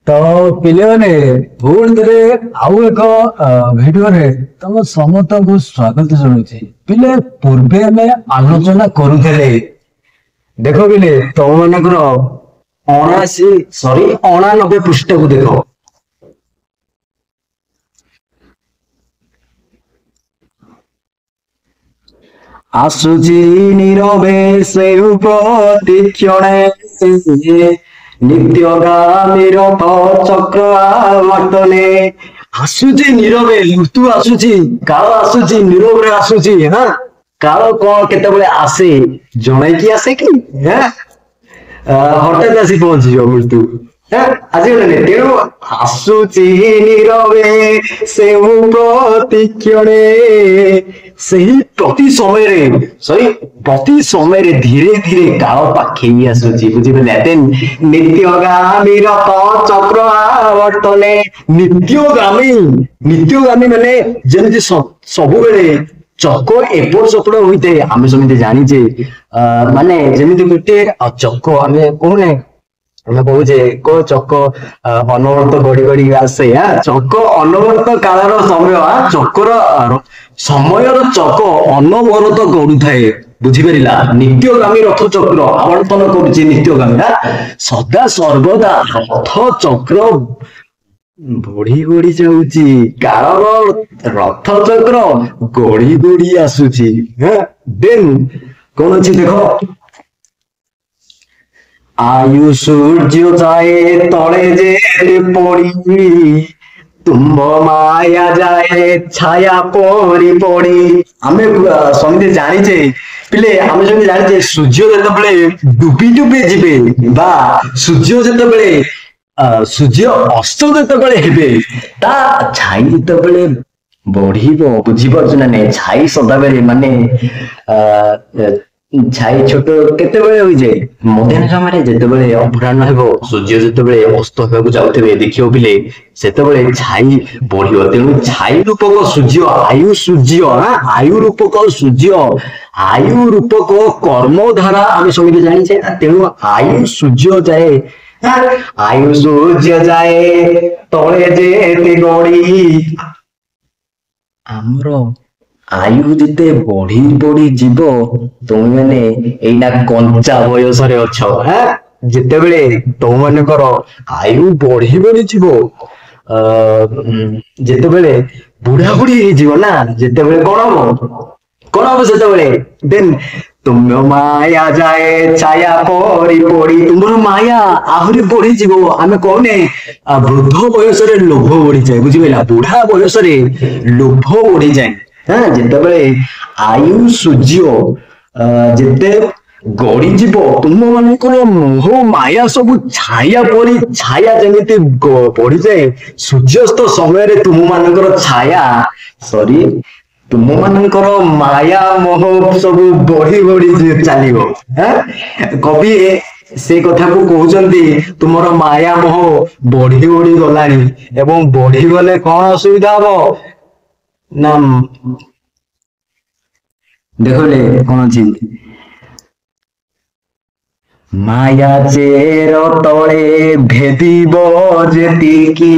ତ ପିଲାମାନେ ପୁଣି ଥରେ ଆଉ ଏକ ଭିଡିଓରେ ତମ ସମସ୍ତଙ୍କୁ ସ୍ୱାଗତ ଜଣାଉଛି। ପିଲେ ପୂର୍ବେ ଆମେ ଆଲୋଚନା କରୁଥିଲେ, ଦେଖ ପିଲେ ତମ ମାନଙ୍କର 89 ପୃଷ୍ଠକୁ ଦେଖ। ଆସୁଛି ନୀରବେ ସେଉ ପ୍ରତିକ୍ଷଣେ ନିତ୍ୟଗାମୀ ରଥ ଚକ୍ର ଆବର୍ତ୍ତନେ। ଆସୁଛି ନୀରବେ, ଋତୁ ଆସୁଛି, କାଳ ଆସୁଛି, ନୀରବରେ ଆସୁଛି। କାଳ କଣ କେତେବେଳେ ଆସେ, ଜଣେଇକି ଆସେ କି? ହଠାତ୍ ଆସି ପହଞ୍ଚିଯିବ ମୃତ୍ୟୁ। ଆସିଗଲାନି। ତେଣୁ ଆସୁଛି ନୀରବେ ସେଉ ପ୍ରତିକ୍ଷଣେ, ସେହି ପ୍ରତି ସମୟରେ ଧୀରେ ଧୀରେ କାଳ ପାଖେଇ ଆସୁଛି, ବୁଝିପାରିଲେ? ନିତ୍ୟଗାମୀ ରଥ ଚକ୍ର ଆବର୍ତ୍ତନେ। ନିତ୍ୟଗାମୀ ମାନେ ଯେମିତି ସବୁବେଳେ ଚକ ଏପଟ ସେପଟ ହୋଇଥାଏ। ଆମେ ସେମିତି ଜାଣିଛେ, ମାନେ ଯେମିତି ଗୋଟେ ଚକ ଆମେ କହୁନେ, ଆମେ କହୁଛେ କୋ ଚକ ଅନବରତ ଗଡି ଗଡି ଆସେ। ଚକ ଅନବରତ କାଳର ସମୟର ଚକ ଅନବରତ ଗଡୁଥାଏ, ବୁଝିପାରିଲା? ନିତ୍ୟଗାମୀ ରଥ ଚକ୍ର ଆବର୍ତ୍ତନ କରୁଛି। ନିତ୍ୟଗାମୀ ସଦା ସର୍ବଦା ରଥ ଚକ୍ର ବଢି ବଢି ଯାଉଛି, କାଳର ରଥ ଚକ୍ର ଗଡି ଗଡି ଆସୁଛି। ଦେନ୍ କଣ ଅଛି ଦେଖ, ଆୟୁ ସୂର୍ଯ୍ୟ ଯାଏ ତଳେ ଯେ ପଡି, ତୁମ୍ଭ ମାୟା ଯାଏ ଛାୟା ପରି ପଡି। ଆମେ ସମସ୍ତେ ଜାଣିଛେ ପିଲେ, ଆମେ ଯେମିତି ଜାଣିଛେ ସୂର୍ଯ୍ୟ ଯେତେବେଳେ ଡୁବି ଡୁବି ଯିବେ ବା ସୂର୍ଯ୍ୟ ଅସ୍ତ ଯେତେବେଳେ ହେବେ, ତା ଛାଇ ଯେତେବେଳେ ବଢିବ, ବୁଝିପାରୁଛୁ ନା ନାଇଁ? ଛାଇ ସଦାବେଳେ ମାନେ ଛାଇ ଛୋଟ କେତେବେଳେ ହୋଇଯାଏ, ମଧ୍ୟାହ୍ନ ସମୟରେ ଯେତେବେଳେ ଅପରାହ୍ନ ହେବ, ସୂର୍ଯ୍ୟ ଯେତେବେଳେ ଅସ୍ତ ହେବାକୁ ଯାଉଥିବେ, ଦେଖିବ ପିଲେ ସେତେବେଳେ ଛାଇ ବଢିବ। ତେଣୁ ଛାଇ ରୂପକ ସୂର୍ଯ୍ୟ, ଆୟୁ ରୂପକ ସୂର୍ଯ୍ୟ, ଆୟୁ ରୂପକ କର୍ମ ଧାରା ଆମେ ସମସ୍ତେ ଜାଣିଛେ। ତେଣୁ ଆୟୁ ସୂର୍ଯ୍ୟ ଯାଏ ତଳେ ଯେତେ ଗଡି, ଆମର ଆୟୁ ଯେତେ ବଢି ବଢି ଯିବ, ତମେ ମାନେ ଏଇନା କଞ୍ଚା ବୟସରେ ଅଛ। ଯେତେବେଳେ ତମ ମାନଙ୍କର ଆୟୁ ବଢି ବଢି ଯିବ, ଯେତେବେଳେ ବୁଢା ବୁଢୀ ହେଇଯିବ ନା, ଯେତେବେଳେ କଣ ହବ ସେତେବେଳେ? ଦେନ୍ ତୁମ୍ଭ ମାୟା ଯାଏ ଛାୟା ପରି ପଡି, ତୁମର ମାୟା ଆହୁରି ବଢିଯିବ। ଆମେ କହୁନେ ବୃଦ୍ଧ ବୟସରେ ଲୋଭ ବଢିଯାଏ, ବୁଝିପାରିଲା? ବୁଢା ବୟସରେ ଲୋଭ ବଢିଯାଏ। ଯେତେବେଳେ ଆୟୁ ସୂର୍ଯ୍ୟ ଯେତେ ଗଡିଯିବ, ତୁମ ମାନଙ୍କର ମୋହ ମାୟା ସବୁ ଛାୟା ଯେମିତି ବଢିଯାଏ, ସୂର୍ଯ୍ୟାସ୍ତ ସମୟରେ ତୁମ ମାନଙ୍କର ତୁମ ମାନଙ୍କର ମାୟା ମୋହ ସବୁ ବଢି ବଢି ଚାଲିବ। କବି ସେ କଥାକୁ କହୁଛନ୍ତି, ତୁମର ମାୟା ମୋହ ବଢି ବଢି ଗଲାଣି, ଏବଂ ବଢିଗଲେ କଣ ଅସୁବିଧା ହବ ନା, ଦେଖିଲେ କଣ ଅଛି, ମାୟା ଚେର ତଳେ ଭେଦିବ ଯେତିକି,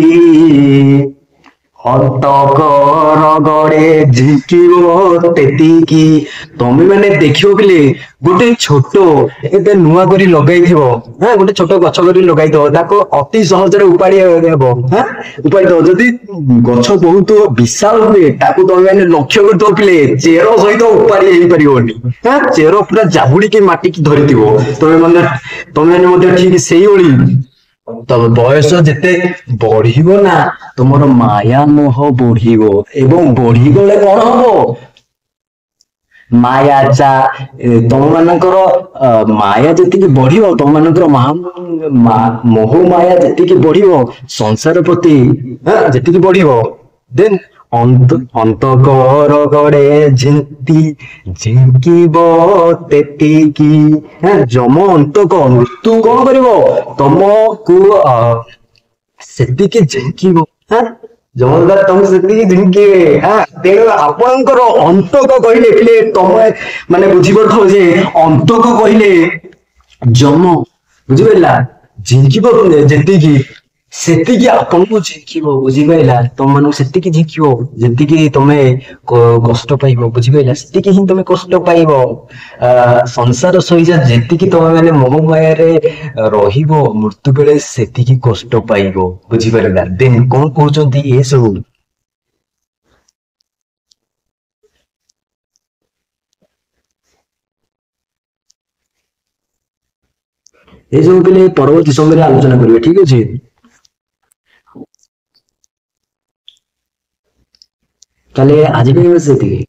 ଅନ୍ତକର ଗଡେ ଝିଙ୍କିବ ତେତିକି। ତମେ ମାନେ ଦେଖିବ ପିଲେ, ଗୋଟେ ଛୋଟ ଏବେ ନୂଆ କରି ଲଗାଇଥିବ, ଗୋଟେ ଛୋଟ ଗଛ କରି ଲଗାଇଥିବ, ତାକୁ ଅତି ସହଜରେ ଉପାଡି ହେବ। ଯଦି ଗଛ ବହୁତ ବିଶାଳ ହୁଏ, ତାକୁ ତମେ ମାନେ ଲକ୍ଷ୍ୟ କରିଥିବ ପିଲେ, ଚେର ସହିତ ଉପାଡି ହେଇପାରିବନି। ଚେର ପୁରା ଜାବୁଡିକି ମାଟିକି ଧରିଥିବ। ତମେ ମାନେ ମଧ୍ୟ ଠିକ ସେଇଭଳି, ତମ ବୟସ ଯେତେ ବଢିବ ନା, ତୁମର ମାୟା ମୋହ ବଢିବ, ଏବଂ ବଢିଗଲେ କଣ ହବ? ତମ ମାନଙ୍କର ମାୟା ଯେତିକି ବଢିବ, ତମ ମାନଙ୍କର ମୋହ ମାୟା ଯେତିକି ବଢିବ, ସଂସାର ପ୍ରତି ଯେତିକି ବଢିବ, ଦେନ୍ ଅନ୍ତକର ଗଡେ ଝିଙ୍କିବ ତେତିକି। ଯମ ଅନ୍ତକ ମୃତ୍ୟୁ କଣ କରିବ? ତମକୁ ସେତିକି ଝିଙ୍କିବ। ଜମଦାର ତମକୁ ସେତିକି ଝିଙ୍କିବେ। ତେଣୁ ଆପଣଙ୍କର ଅନ୍ତକ କହିଲେ ପିଲେ, ତମେ ମାନେ ବୁଝିପାରୁଥିବ ଯେ ଅନ୍ତକ କହିଲେ ଯମ, ବୁଝିପାରିଲା? ଝିଙ୍କିବ ଯେତିକି, ସେତିକି ଆପଣଙ୍କୁ ଝିଙ୍କିବ ବୁଝିପାଇଲା, ତମ ମାନଙ୍କୁ ସେତିକି ଝିଙ୍କିବ ଯେତିକି ତମେ କଷ୍ଟ ପାଇବ ବୁଝିପାଇଲା, ସେତିକି ହିଁ ତମେ କଷ୍ଟ ପାଇବ। ସଂସାର ସହିଯା ଯେତିକି ତମେ ମାନେ ମୋହମାୟାରେ ରହିବ ମୃତ୍ୟୁ ବେଳେ ସେତିକି କଷ୍ଟ ପାଇବ ବୁଝିପାରିଲା। ଦେନ୍ କଣ କହୁଛନ୍ତି ଏ ସବୁ? ଏ ସବୁ ପିଲେ ପରବର୍ତ୍ତୀ ସମୟରେ ଆଲୋଚନା କରିବେ, ଠିକ ଅଛି। ତାହେଲେ ଆଜି ପାଇଁ ବସ ସେତିକି।